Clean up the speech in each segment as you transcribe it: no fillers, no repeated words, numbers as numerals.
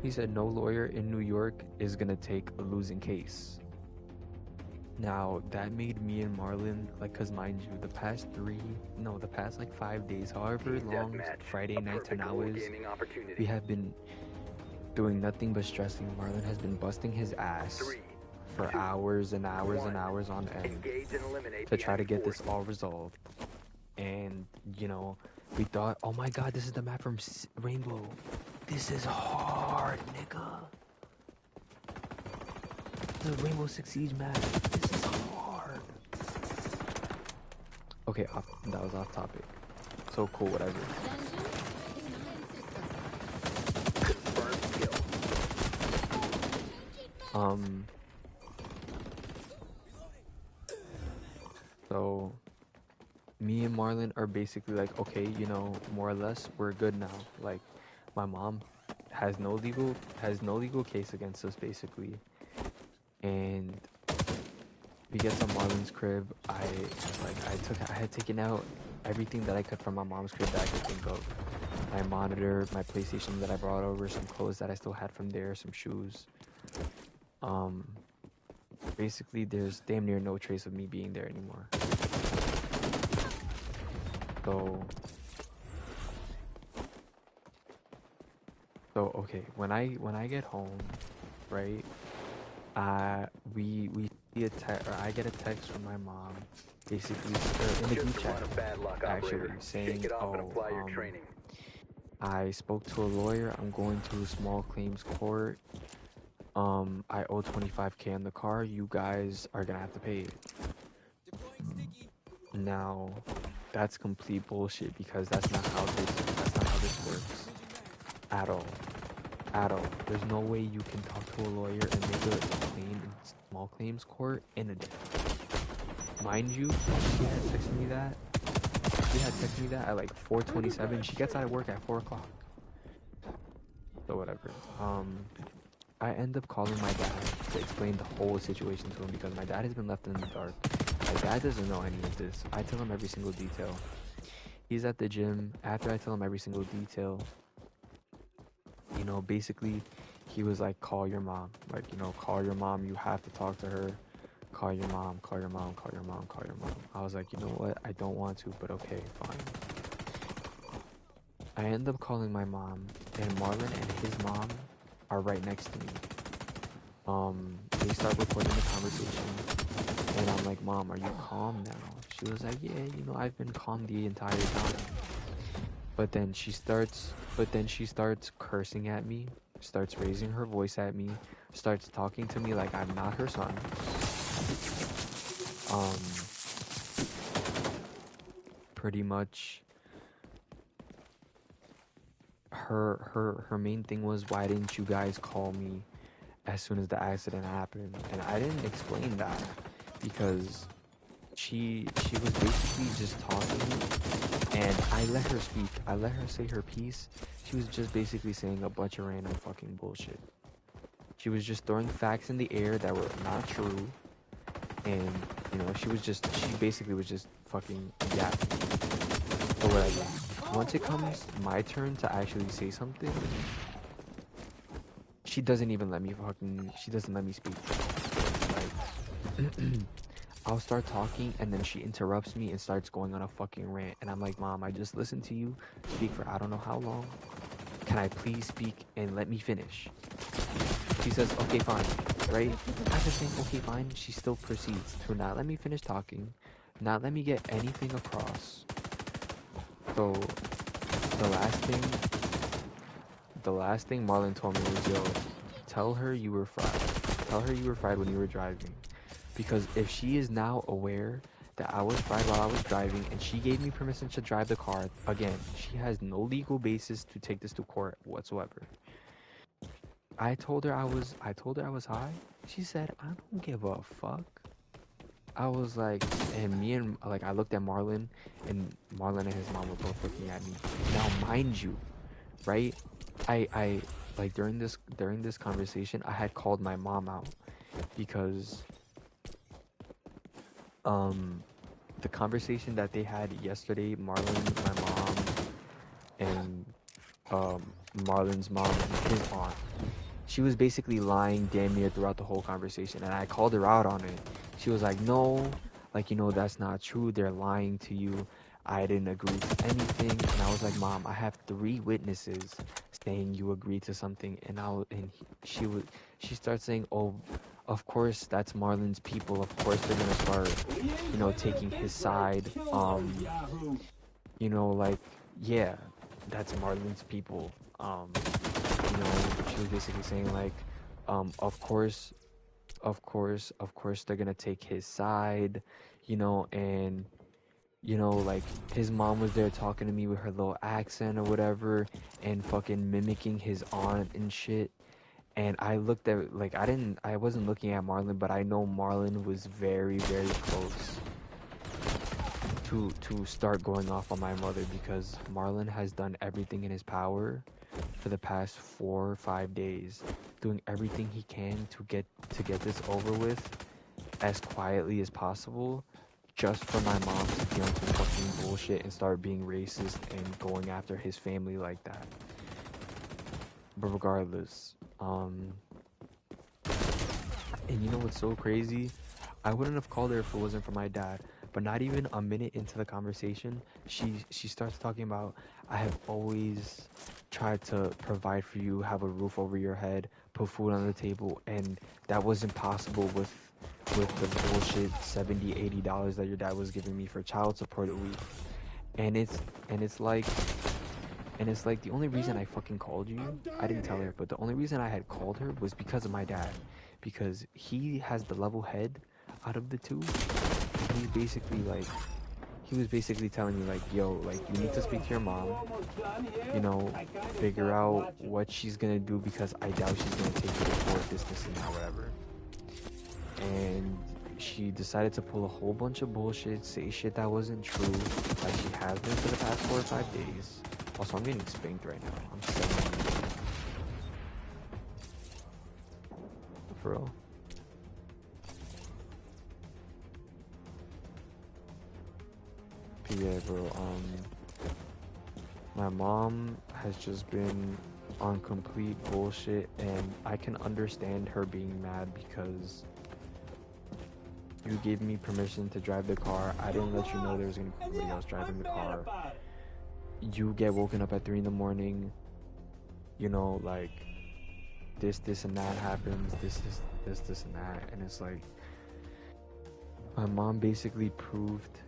He said no lawyer in New York is gonna take a losing case. Now that made me and Marlon, like, cause mind you, the past like 5 days, however Team long deathmatch. Friday A night to perfect now is, wargaming we opportunity. have been doing nothing but stressing. Marlon has been busting his ass 3, for 2, hours and hours and 1. hours on end Engage and eliminate to the try to enemy get this force. all resolved. And, we thought, oh my god, this is the map from Rainbow. This is hard, nigga. The Rainbow Six Siege map. This is hard. Okay, that was off topic. So cool, whatever. Confirmed kill. Um, so me and Marlon are basically like, okay, more or less, we're good now. Like, my mom has no legal case against us, basically. And we get to Marlon's crib. I had taken out everything that I could from my mom's crib that I could think of. My monitor, my PlayStation that I brought over, some clothes that I still had from there, some shoes. Um, Basically, there's damn near no trace of me being there anymore. So, okay, when I get home, right? We see a text, or I get a text from my mom, basically, in the Just group a chat, run of bad luck, actually, operator. Shake saying, it off and oh, apply your training. I spoke to a lawyer. I'm going to a small claims court. I owe 25K on the car. You guys are gonna have to pay it. Now, that's complete bullshit because that's not how this works at all. At all. There's no way you can talk to a lawyer and make a claim in small claims court in a day. Mind you, she had texted me that. She had texted me that at like 4:27. She gets out of work at 4 o'clock. So whatever. I end up calling my dad to explain the whole situation to him because my dad has been left in the dark. My dad doesn't know any of this. I tell him every single detail. He's at the gym. After I tell him every single detail, basically, he was like, call your mom. Like, call your mom. You have to talk to her. Call your mom, call your mom, call your mom, call your mom. I was like, you know what? I don't want to, but okay, fine. I end up calling my mom, and Marlon and his mom are right next to me. They start recording the conversation, and I'm like, Mom, are you calm now? She was like, yeah, I've been calm the entire time. But then she starts cursing at me, starts raising her voice at me, starts talking to me like I'm not her son. Um, Pretty much her main thing was, why didn't you guys call me as soon as the accident happened? And I didn't explain that because she was basically just talking, and I let her speak. I let her say her piece. She was just basically saying a bunch of random fucking bullshit. She was just throwing facts in the air that were not true, and she basically was just fucking yapping. So whatever. Once it comes my turn to actually say something, she doesn't let me speak. Like, I'll start talking and then she interrupts me and starts going on a fucking rant. And I'm like, Mom, I just listened to you speak for I don't know how long. Can I please speak and let me finish? She says, okay, fine, right? After saying, okay, fine, she still proceeds to not let me finish talking, not let me get anything across. So the last thing, the last thing Marlon told me was, yo, tell her you were fried. Tell her you were fried when you were driving. Because if she is now aware that I was fried while I was driving and she gave me permission to drive the car, again, she has no legal basis to take this to court whatsoever. I told her I was high. She said, I don't give a fuck. I was like, and me and like I looked at Marlon, and Marlon and his mom were both looking at me. Now, mind you, right? I like during this conversation, I had called my mom out because um the conversation that they had yesterday, Marlon, my mom, and Marlon's mom and his aunt. She was basically lying damn near throughout the whole conversation, and I called her out on it. She was like, no, like, that's not true. They're lying to you. I didn't agree to anything. And I was like, Mom, I have 3 witnesses saying you agreed to something. And she starts saying, oh, of course, that's Marlon's people. Of course, they're gonna start, taking his side. Like, yeah, that's Marlon's people. She was basically saying like, of course, they're gonna take his side, and like his mom was there talking to me with her little accent or whatever, and fucking mimicking his aunt and shit. And I looked at like I wasn't looking at Marlon, but I know Marlon was very, very close to start going off on my mother because Marlon has done everything in his power for the past 4 or 5 days, doing everything he can to get this over with as quietly as possible, just for my mom to be on some fucking bullshit and start being racist and going after his family like that. But regardless, and you know what's so crazy? I wouldn't have called her if it wasn't for my dad. But not even a minute into the conversation, she starts talking about, I have always tried to provide for you, have a roof over your head, put food on the table, and that wasn't possible with the bullshit $70-$80 that your dad was giving me for child support a week. And it's like the only reason I fucking called you, I didn't tell her, but the only reason I had called her was because of my dad. Because he has the level head out of the two. And he was basically telling me like, yo, like you need to speak to your mom, you know, figure out what she's gonna do because I doubt she's gonna take you to court, this and that, whatever. And she decided to pull a whole bunch of bullshit, say shit that wasn't true, like she has been for the past 4 or 5 days. Also, I'm getting spanked right now. I'm 7. For real. But yeah, bro. My mom has just been on complete bullshit, and I can understand her being mad because you gave me permission to drive the car. I didn't let you know there was gonna be somebody else driving the car. You get woken up at 3 in the morning. Like this and that happens. This and that, and it's like my mom basically proved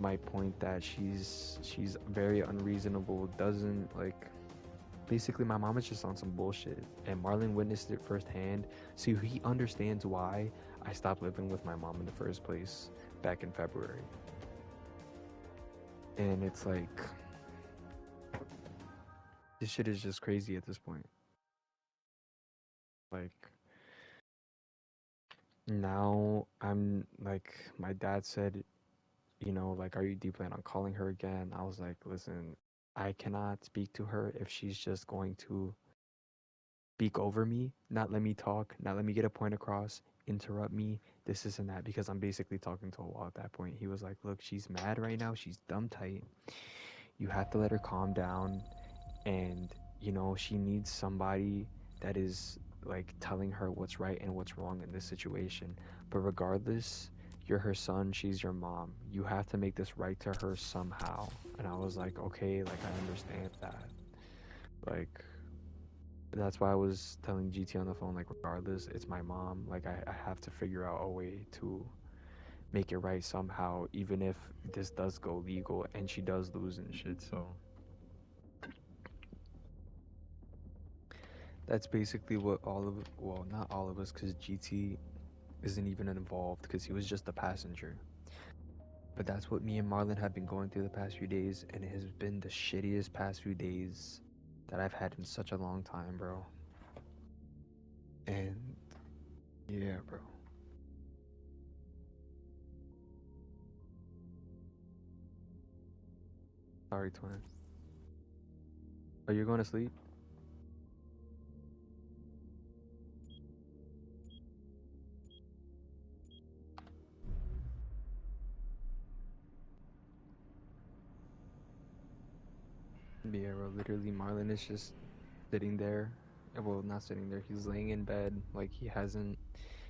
my point that she's very unreasonable. Doesn't like basically my mom is just on some bullshit, and Marlon witnessed it firsthand, so he understands why I stopped living with my mom in the first place back in February. And it's like this shit is just crazy at this point. Like now I'm like my dad said, like, do you plan on calling her again? I was like, listen, I cannot speak to her if she's just going to speak over me, not let me talk, not let me get a point across, interrupt me, this and that, because I'm basically talking to a wall at that point. He was like, look, she's mad right now, she's dumb tight. You have to let her calm down, and, she needs somebody that is, like, telling her what's right and what's wrong in this situation. But regardless, you're her son, she's your mom. You have to make this right to her somehow. And I was like, okay, like, I understand that. Like, that's why I was telling GT on the phone, like, regardless, it's my mom. Like, I have to figure out a way to make it right somehow, even if this does go legal and she does lose and shit. So that's basically what well, not all of us, because GT isn't even involved because he was just a passenger. But that's what me and Marlon have been going through the past few days, and it has been the shittiest past few days that I've had in such a long time, bro. And yeah, bro. Sorry, twin. Are you going to sleep? Yeah, bro. Literally. literally Marlon is just sitting there. Well, not sitting there. He's laying in bed like he hasn't.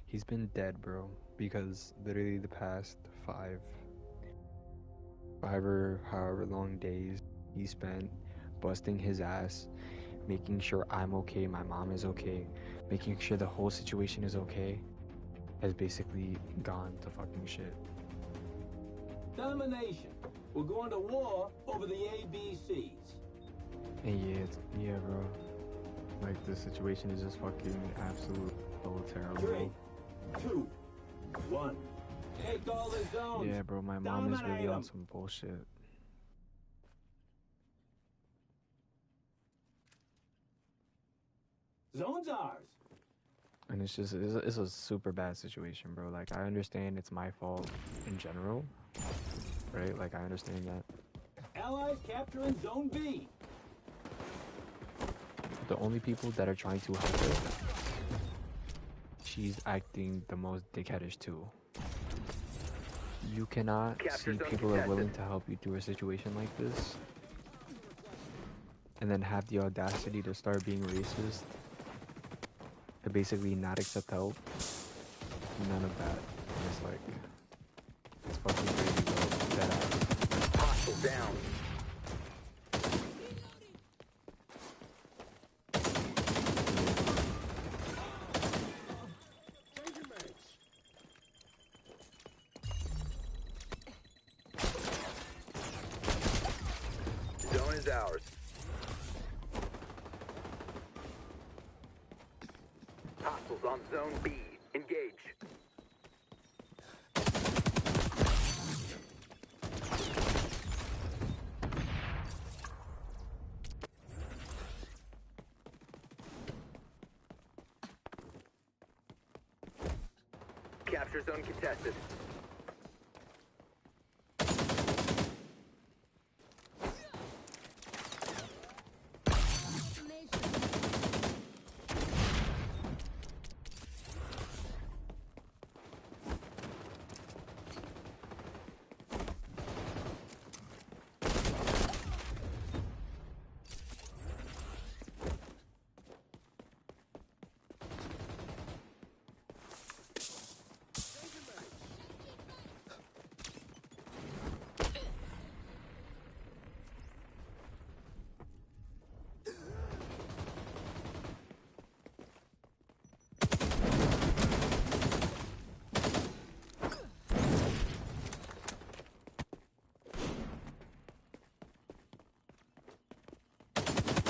He's been dead, bro. Because literally the past five or however long days he spent busting his ass, making sure I'm okay, my mom is okay, making sure the whole situation is okay, has basically gone to fucking shit. Domination. We're going to war over the ABCs. And yeah, bro. Like, the situation is just fucking absolute so terrible. 3, 2, 1. Take all the zones. Yeah, bro, my mom is Dominate really on 'em. some bullshit. Zone's ours. And it's a super bad situation, bro. Like, I understand it's my fault in general, right? Like, I understand that. Allies capturing Zone B. The only people that are trying to help her, she's acting the most dickheadish too. You cannot Capture see zone people are contested. willing to help you through a situation like this, and then have the audacity to start being racist, to basically not accept help. None of that. And it's like, it's fucking crazy, bro. Dead ass. Hostile down. Zone is ours. Hostiles on Zone B. Engage. Capture zone contested.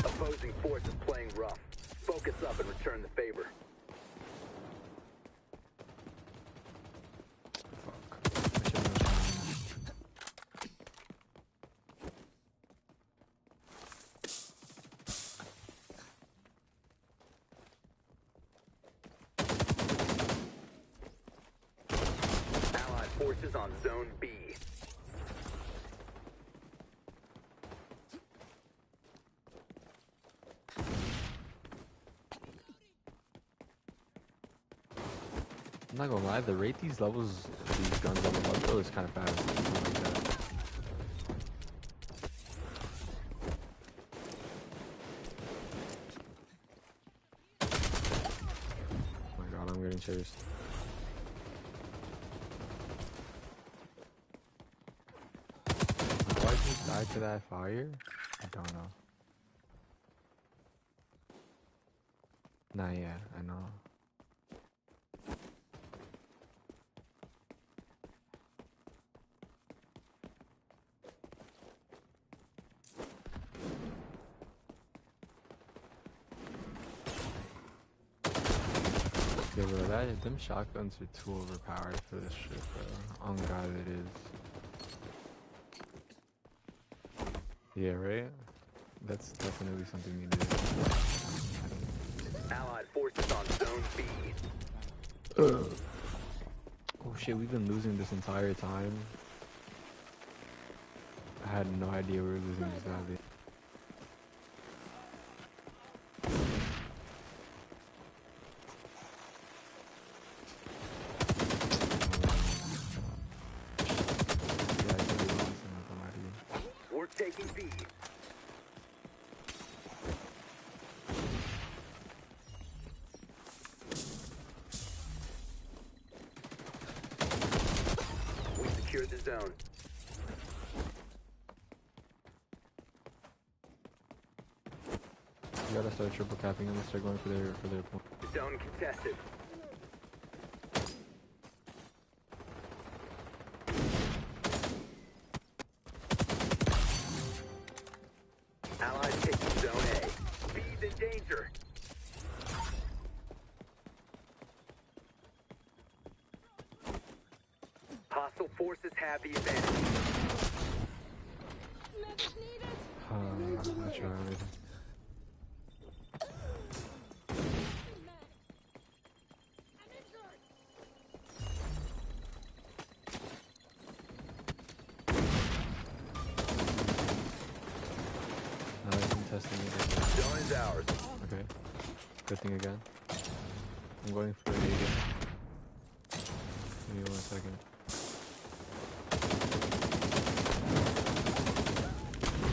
Opposing force is playing rough. Focus up and return the favor. Fuck. I should've known. Allied forces on Zone B. I'm not gonna lie, the rate these levels, these guns on the level is kind of fast. Something like that. Oh my god, I'm getting chased. Do I just die to that fire? I don't know. Nah, yeah, I know. Yeah, bro, them shotguns are too overpowered for this shit, bro. On God, it is. Yeah, right? That's definitely something you do. Allied forces on Zone B. Oh shit, we've been losing this entire time. I had no idea we were losing this badly. We're taking B. You gotta start triple capping and start going for their point. Zone contested. Allies taking Zone A. B's in danger. Hostile forces have the advantage. I tried. Testing it again. Zone is ours. Okay. Good thing again. I'm going for 80. Give me 1 second.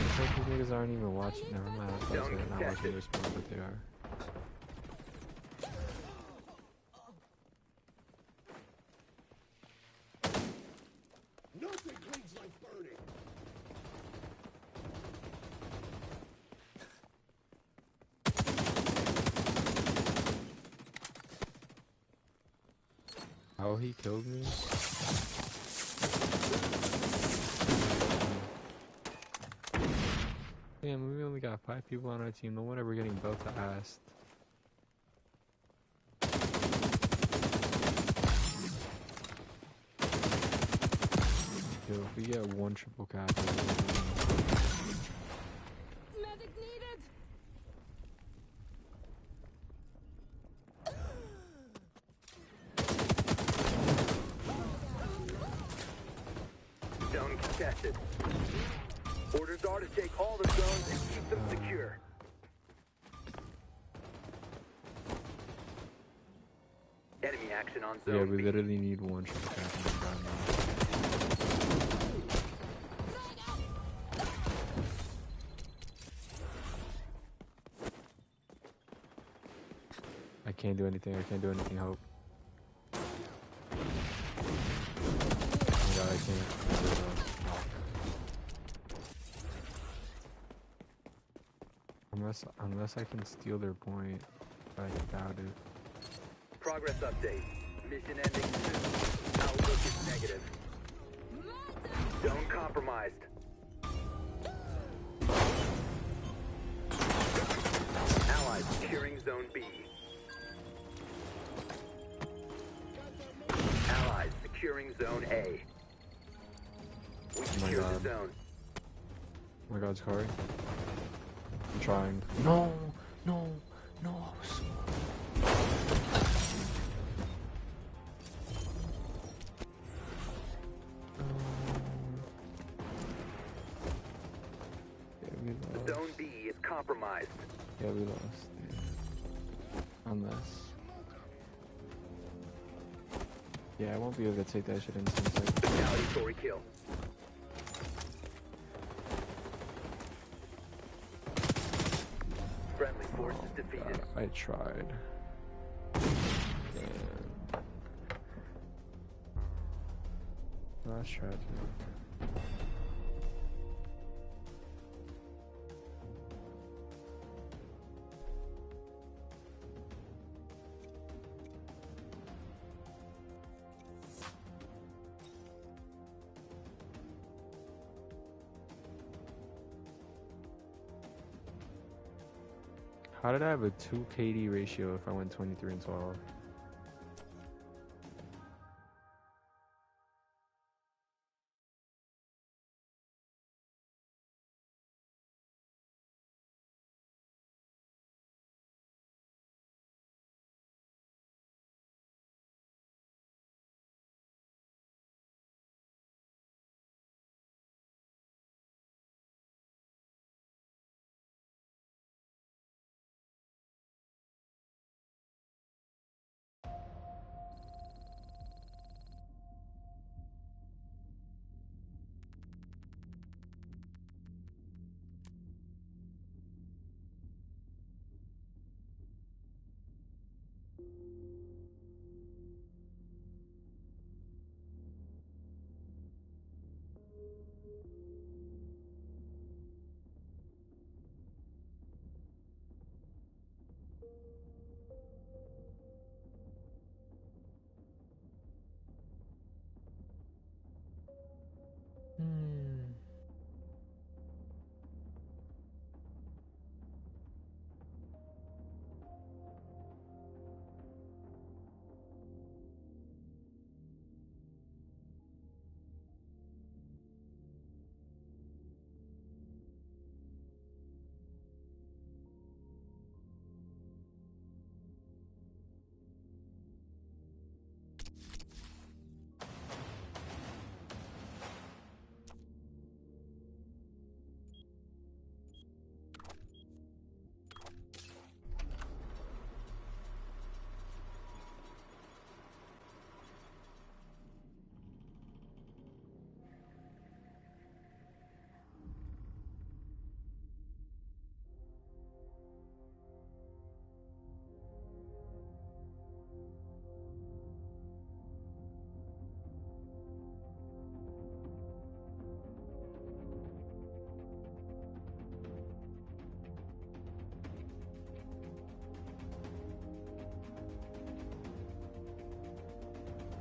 It's like these niggas aren't even watching. Never mind. I was about to say they're not watching their spawn, but they are. Nothing cleans like burning. How he killed me? Damn, we only got 5 people on our team. No wonder we're getting belt to ass. Yo, if we get 1 triple cap, Medic needed. Zone contested. Orders are to take all the zones and keep them secure. Enemy action on zone yeah, we B. literally need 1 triple cap in this round now. I can't do anything. I can't do anything. Hope. Oh my god, I can't. Unless I can steal their point, I doubt it. Progress update. Mission ending soon. Outlook is negative. Zone compromised. Allies securing zone B. Allies securing zone A. We my secure the God. zone. Oh my god, Scary. I'm trying. No, no, no. Yeah, we lost. Zone B is compromised. Yeah, we lost. Yeah. Unless. Yeah, I won't be able to take that shit in some second. Retaliatory kill. Friendly forces defeated. I tried. Damn. That's tragic. How did I have a 2 KD ratio if I went 23 and 12?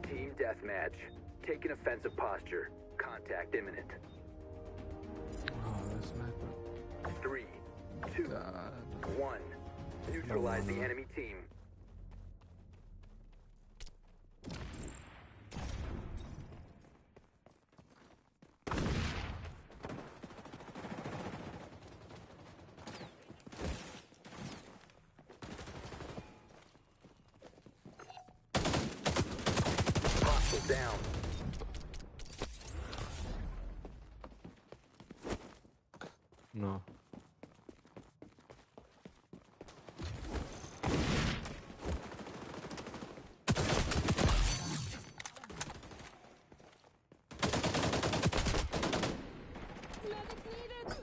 Team deathmatch. Take an offensive posture. Contact imminent. Oh, this map. 3, 2, God. 1. Neutralize the enemy team. Hostile down. No. Medic needed!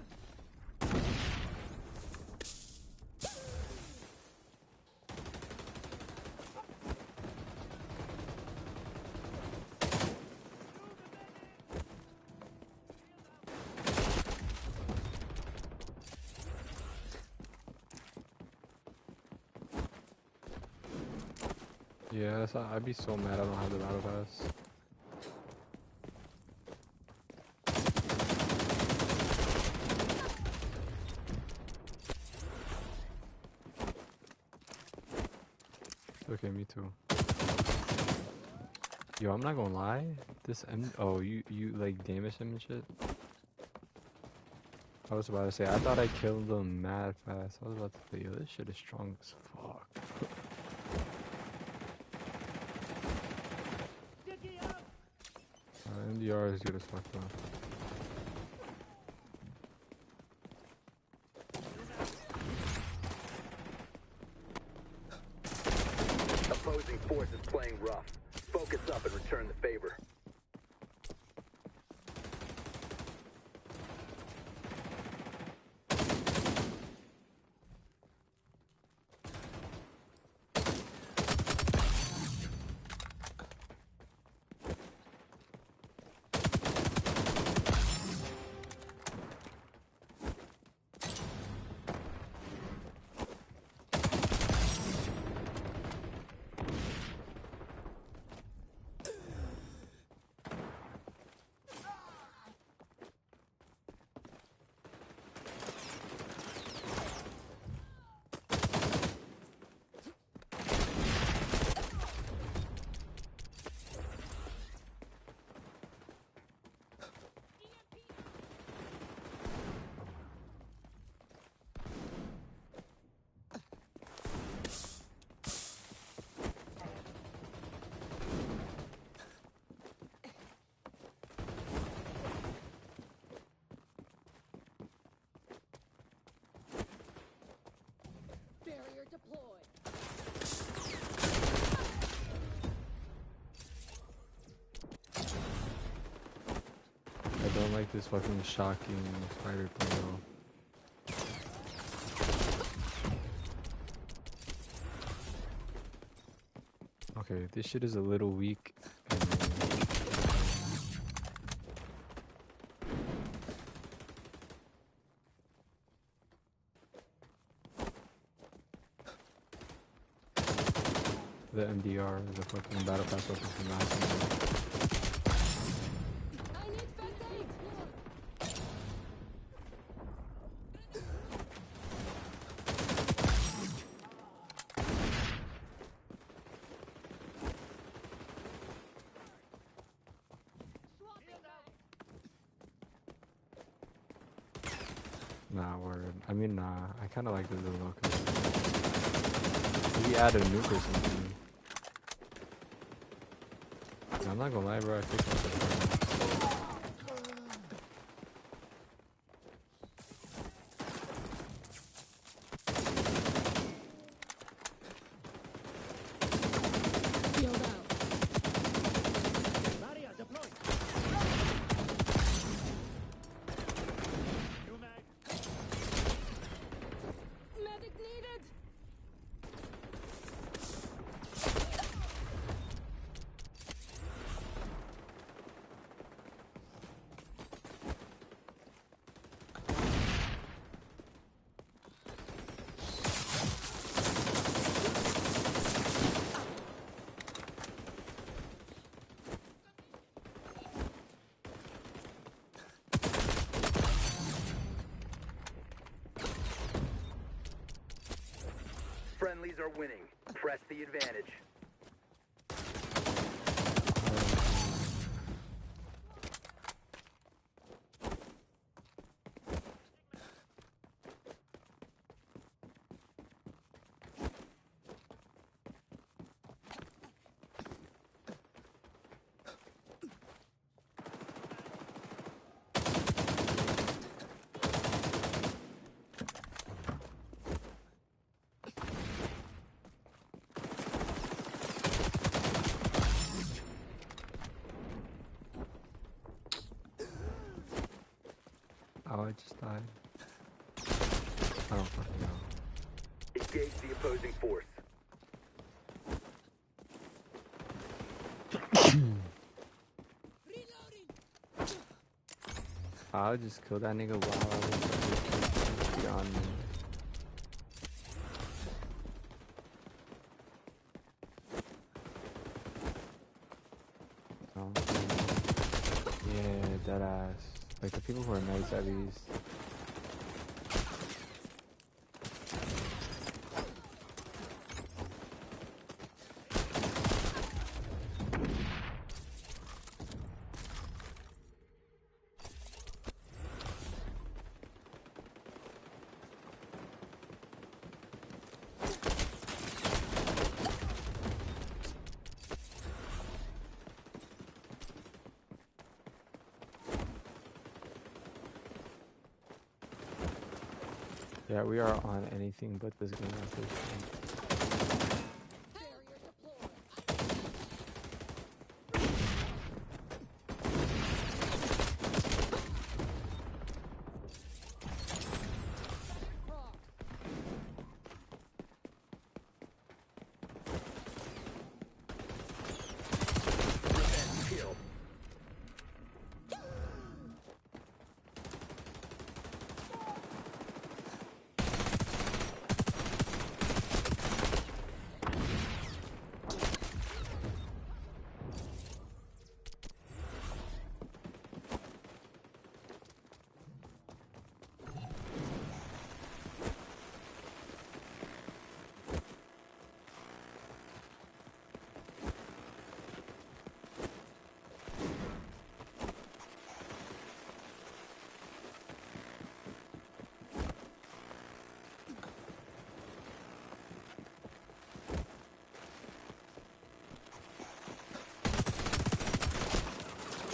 Yeah, I'd be so mad I don't have the battle pass. Okay, me too. Yo, I'm not gonna lie. This oh, you like damage him and shit. I was about to say I thought I killed him mad fast. I was about to say, yo, this shit is strong as fuck. MDR is good as fuck though. Opposing forces playing rough. Focus up and return the favor. Barrier deployed. I don't like this fucking shocking spider thing though. Okay, this shit is a little weak. The MDR, the fucking battle pass weapon from last time. I need first aid! Nah, word. I mean, nah. I kind of like the little look. Maybe add a nuke or something. I'm not gonna lie, bro. I fixed myself. Shield out. Barrier deployed. New mag. Medic needed. Friendlies are winning. Press the advantage. Oh, I just died. I don't fucking know. Engage the opposing force. I'll just kill that nigga while I was fucking beyond me. No. Yeah, dead ass. Like the people who are nice at these. Yeah, we are on anything but this game at this point. Barrier deployed. Croc. Revenge kill.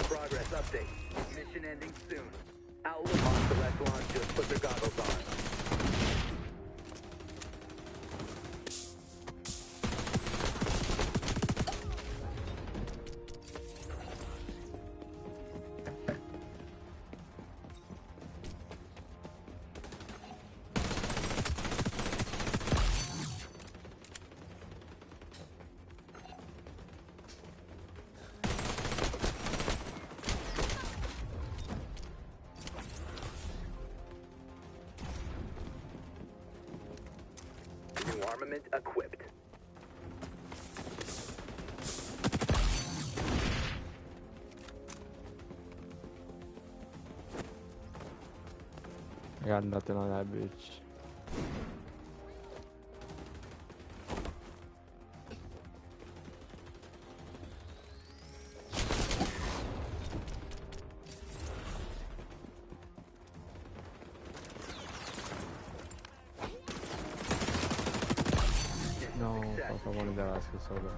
Progress update. Mission ending soon. Outlook hostile echelon just put their goggles on. New armament equipped. I got nothing on that bitch. No, fuck, I wanted that Oscar soda.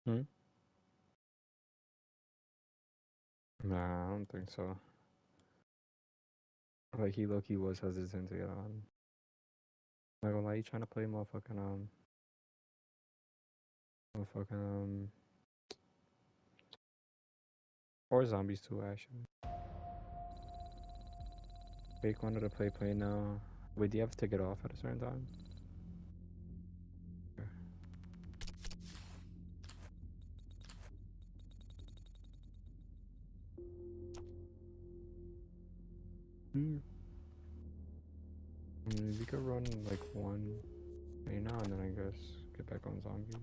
Hmm? Nah, I don't think so. Like he low-key was hesitant to get on. Like, well, like you trying to play motherfucking or zombies too actually. Fake wanted to play now. Wait, do you have to take it off at a certain time? Okay. Mm. I mean, we could run like one right now and then I guess get back on zombies.